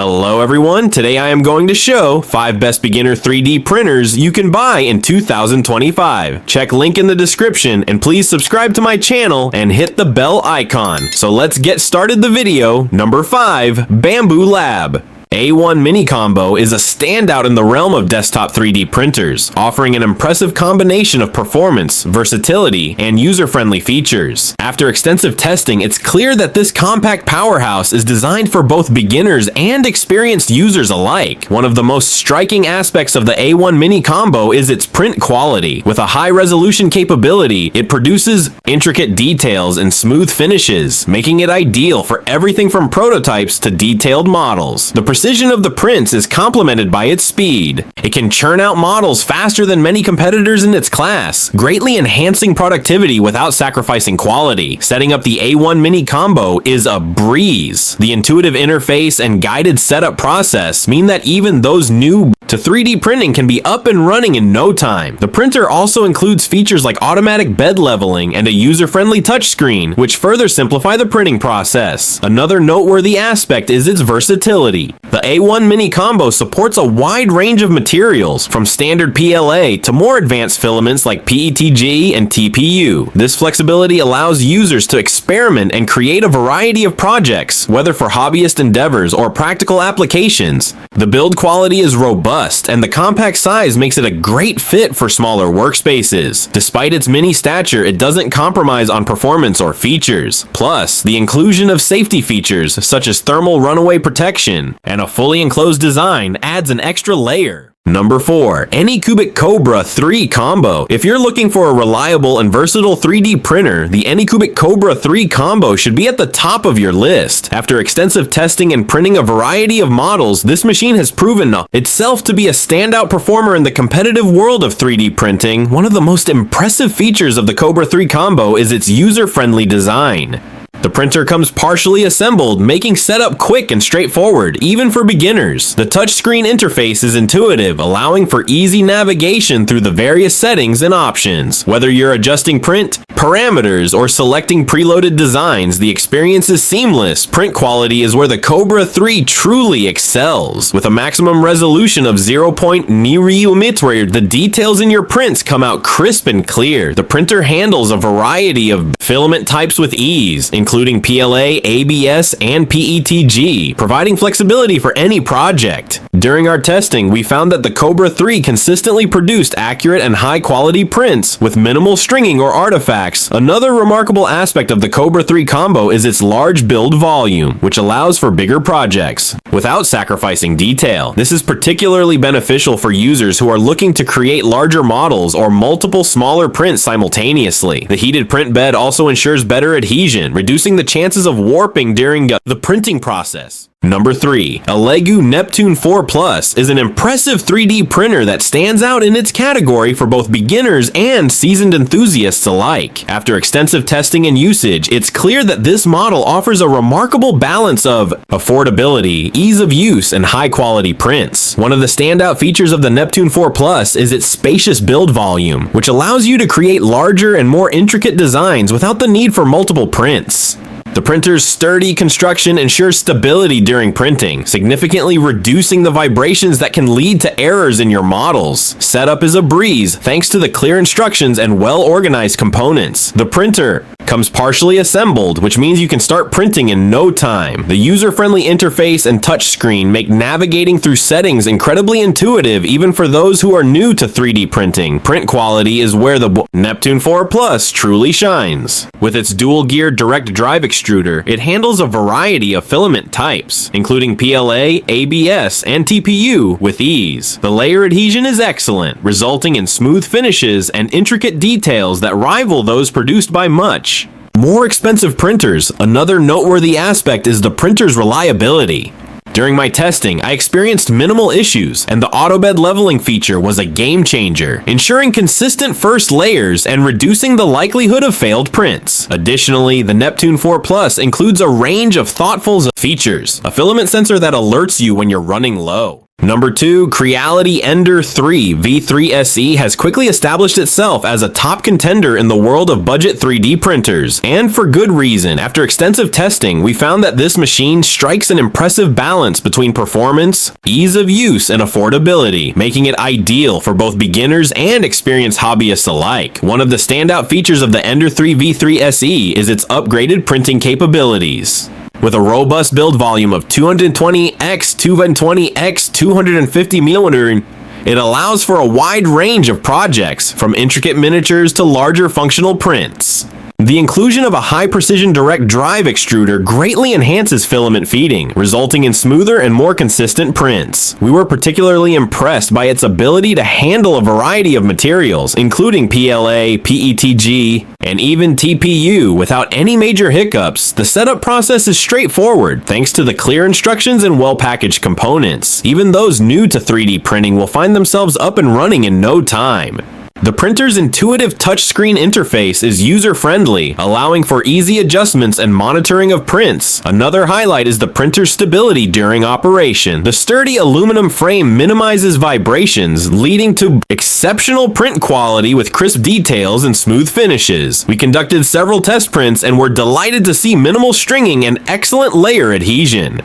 Hello everyone, today I am going to show 5 best beginner 3D printers you can buy in 2025. Check link in the description and please subscribe to my channel and hit the bell icon. So let's get started the video. Number 5, Bamboo Lab. A1 Mini Combo is a standout in the realm of desktop 3D printers, offering an impressive combination of performance, versatility, and user-friendly features. After extensive testing, it's clear that this compact powerhouse is designed for both beginners and experienced users alike. One of the most striking aspects of the A1 Mini Combo is its print quality. With a high-resolution capability, it produces intricate details and smooth finishes, making it ideal for everything from prototypes to detailed models. The precision of the prints is complemented by its speed. It can churn out models faster than many competitors in its class, greatly enhancing productivity without sacrificing quality. Setting up the A1 Mini Combo is a breeze. The intuitive interface and guided setup process mean that even those new to 3D printing can be up and running in no time. The printer also includes features like automatic bed leveling and a user-friendly touchscreen, which further simplify the printing process. Another noteworthy aspect is its versatility. The A1 Mini Combo supports a wide range of materials, from standard PLA to more advanced filaments like PETG and TPU. This flexibility allows users to experiment and create a variety of projects, whether for hobbyist endeavors or practical applications. The build quality is robust, and the compact size makes it a great fit for smaller workspaces. Despite its mini stature, it doesn't compromise on performance or features. Plus, the inclusion of safety features such as thermal runaway protection and a fully enclosed design adds an extra layer. Number 4, Anycubic Kobra 3 Combo. If you're looking for a reliable and versatile 3D printer, the Anycubic Kobra 3 Combo should be at the top of your list. After extensive testing and printing a variety of models, this machine has proven itself to be a standout performer in the competitive world of 3D printing. One of the most impressive features of the Kobra 3 Combo is its user-friendly design. The printer comes partially assembled, making setup quick and straightforward, even for beginners. The touchscreen interface is intuitive, allowing for easy navigation through the various settings and options. Whether you're adjusting print parameters or selecting preloaded designs, the experience is seamless. Print quality is where the Kobra 3 truly excels. With a maximum resolution of 0.0 the details in your prints come out crisp and clear. The printer handles a variety of filament types with ease, including PLA, ABS, and PETG, providing flexibility for any project. During our testing, we found that the Kobra 3 consistently produced accurate and high-quality prints with minimal stringing or artifacts. Another remarkable aspect of the Kobra 3 Combo is its large build volume, which allows for bigger projects without sacrificing detail. This is particularly beneficial for users who are looking to create larger models or multiple smaller prints simultaneously. The heated print bed also ensures better adhesion, reducing the chances of warping during the printing process. Number 3, Alegu Neptune 4 Plus is an impressive 3D printer that stands out in its category for both beginners and seasoned enthusiasts alike. After extensive testing and usage, it's clear that this model offers a remarkable balance of affordability, ease of use, and high-quality prints. One of the standout features of the Neptune 4 Plus is its spacious build volume, which allows you to create larger and more intricate designs without the need for multiple prints. The printer's sturdy construction ensures stability during printing, significantly reducing the vibrations that can lead to errors in your models. Setup is a breeze thanks to the clear instructions and well-organized components. The printer comes partially assembled, which means you can start printing in no time. The user-friendly interface and touchscreen make navigating through settings incredibly intuitive even for those who are new to 3D printing. Print quality is where the Neptune 4 Plus truly shines. With its dual-gear direct drive extruder, it handles a variety of filament types, including PLA, ABS, and TPU with ease. The layer adhesion is excellent, resulting in smooth finishes and intricate details that rival those produced by much more expensive printers. Another noteworthy aspect is the printer's reliability. During my testing, I experienced minimal issues, and the auto bed leveling feature was a game changer, ensuring consistent first layers and reducing the likelihood of failed prints. Additionally, the Neptune 4 Plus includes a range of thoughtful features, a filament sensor that alerts you when you're running low, Number 2, Creality Ender 3 V3 SE has quickly established itself as a top contender in the world of budget 3D printers, and for good reason. After extensive testing, we found that this machine strikes an impressive balance between performance, ease of use, and affordability, making it ideal for both beginners and experienced hobbyists alike. One of the standout features of the Ender 3 V3 SE is its upgraded printing capabilities. With a robust build volume of 220 x 220 x 250 mm, it allows for a wide range of projects, from intricate miniatures to larger functional prints. The inclusion of a high-precision direct drive extruder greatly enhances filament feeding, resulting in smoother and more consistent prints. We were particularly impressed by its ability to handle a variety of materials, including PLA, PETG, and even TPU without any major hiccups. The setup process is straightforward, thanks to the clear instructions and well-packaged components. Even those new to 3D printing will find themselves up and running in no time. The printer's intuitive touchscreen interface is user-friendly, allowing for easy adjustments and monitoring of prints. Another highlight is the printer's stability during operation. The sturdy aluminum frame minimizes vibrations, leading to exceptional print quality with crisp details and smooth finishes. We conducted several test prints and were delighted to see minimal stringing and excellent layer adhesion.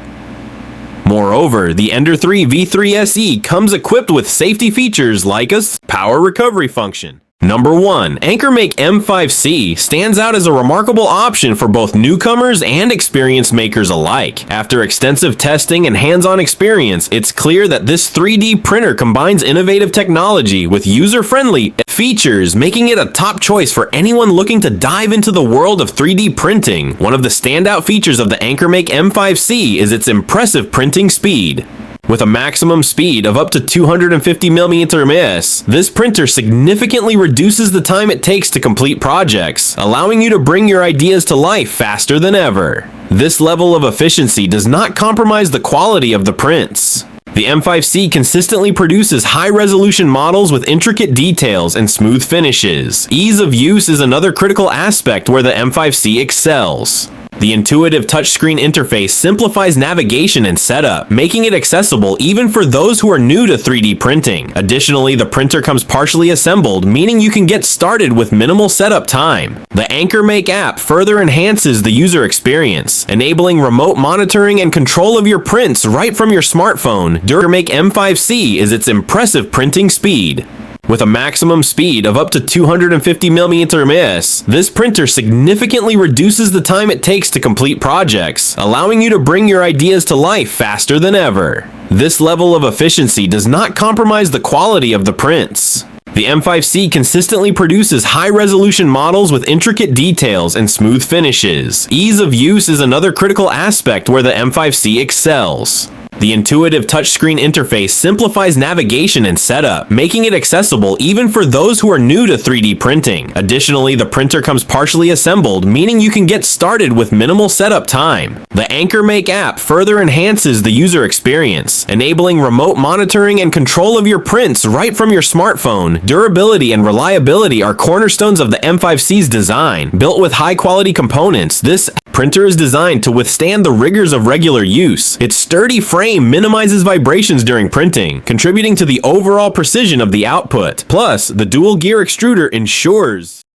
Moreover, the Ender 3 V3 SE comes equipped with safety features like a power recovery function. Number 1. AnchorMake M5C stands out as a remarkable option for both newcomers and experienced makers alike. After extensive testing and hands-on experience, it's clear that this 3D printer combines innovative technology with user-friendly features, making it a top choice for anyone looking to dive into the world of 3D printing. One of the standout features of the AnchorMake M5C is its impressive printing speed. With a maximum speed of up to 250 mm, this printer significantly reduces the time it takes to complete projects, allowing you to bring your ideas to life faster than ever. This level of efficiency does not compromise the quality of the prints. The M5C consistently produces high-resolution models with intricate details and smooth finishes. Ease of use is another critical aspect where the M5C excels. The intuitive touchscreen interface simplifies navigation and setup, making it accessible even for those who are new to 3D printing. Additionally, the printer comes partially assembled, meaning you can get started with minimal setup time. The AnchorMake app further enhances the user experience, enabling remote monitoring and control of your prints right from your smartphone. AnchorMake M5C is its impressive printing speed. With a maximum speed of up to 250 mm, this printer significantly reduces the time it takes to complete projects, allowing you to bring your ideas to life faster than ever. This level of efficiency does not compromise the quality of the prints. The M5C consistently produces high-resolution models with intricate details and smooth finishes. Ease of use is another critical aspect where the M5C excels. The intuitive touchscreen interface simplifies navigation and setup, making it accessible even for those who are new to 3D printing. Additionally, the printer comes partially assembled, meaning you can get started with minimal setup time. The AnchorMake app further enhances the user experience, enabling remote monitoring and control of your prints right from your smartphone. Durability and reliability are cornerstones of the M5C's design. Built with high-quality components, this printer is designed to withstand the rigors of regular use. Its sturdy frame minimizes vibrations during printing, contributing to the overall precision of the output. Plus, the dual gear extruder ensures